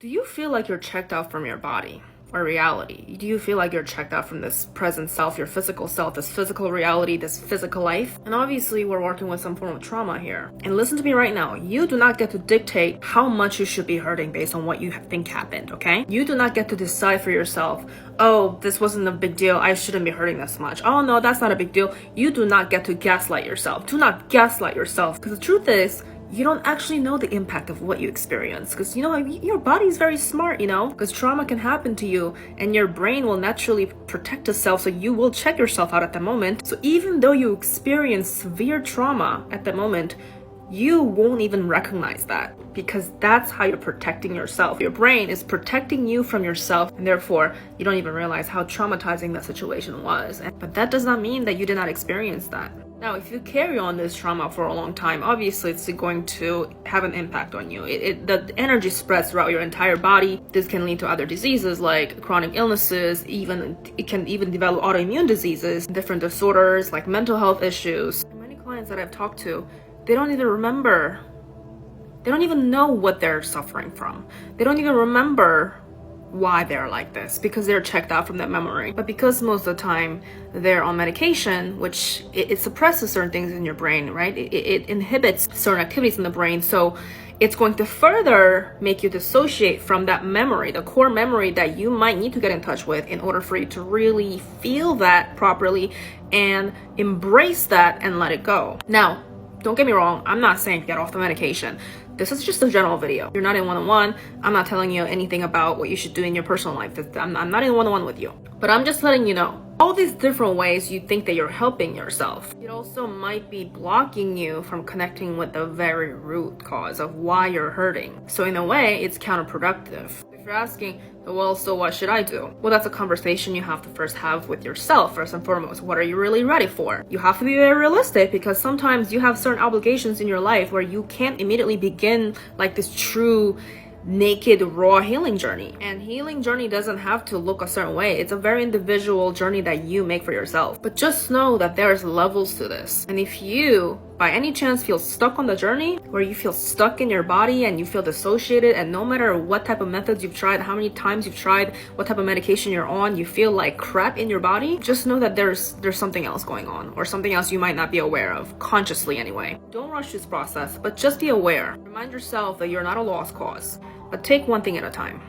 Do you feel like you're checked out from your body or reality? Do you feel like you're checked out from this present self, your physical self, this physical reality, this physical life? And obviously we're working with some form of trauma here. And listen to me right now. You do not get to dictate how much you should be hurting based on what you think happened, okay? You do not get to decide for yourself, oh, this wasn't a big deal, I shouldn't be hurting this much. Oh no, that's not a big deal. You do not get to gaslight yourself. Do not gaslight yourself. Because the truth is, you don't actually know the impact of what you experience, because your body is very smart, because trauma can happen to you and your brain will naturally protect itself, so you will check yourself out at the moment. So even though you experience severe trauma at the moment, you won't even recognize that, because that's how you're protecting yourself. Your brain is protecting you from yourself, and therefore you don't even realize how traumatizing that situation was. But that does not mean that you did not experience that. Now, if you carry on this trauma for a long time, obviously it's going to have an impact on you. The energy spreads throughout your entire body. This can lead to other diseases like chronic illnesses. It can even develop autoimmune diseases, different disorders like mental health issues. And many clients that I've talked to, they don't even remember. They don't even know what they're suffering from. They don't even remember why they're like this, because they're checked out from that memory. But because most of the time they're on medication, which it suppresses certain things in your brain, right? It inhibits certain activities in the brain. So it's going to further make you dissociate from that memory, the core memory that you might need to get in touch with in order for you to really feel that properly and embrace that and let it go. Now, don't get me wrong, I'm not saying get off the medication. This is just a general video. You're not in one-on-one. I'm not telling you anything about what you should do in your personal life. I'm not in one-on-one with you. But I'm just letting you know, all these different ways you think that you're helping yourself, it also might be blocking you from connecting with the very root cause of why you're hurting. So in a way, it's counterproductive. If you're asking, well, so what should I do? Well, that's a conversation you have to first have with yourself, first and foremost. What are you really ready for? You have to be very realistic, because sometimes you have certain obligations in your life where you can't immediately begin like this true naked raw healing journey. And healing journey doesn't have to look a certain way. It's a very individual journey that you make for yourself. But just know that there's levels to this. And if you by any chance feel stuck on the journey, where you feel stuck in your body and you feel dissociated, and no matter what type of methods you've tried, how many times you've tried, what type of medication you're on, you feel like crap in your body, just know that there's something else going on, or something else you might not be aware of, consciously anyway. Don't rush this process, but just be aware. Remind yourself that you're not a lost cause, but take one thing at a time.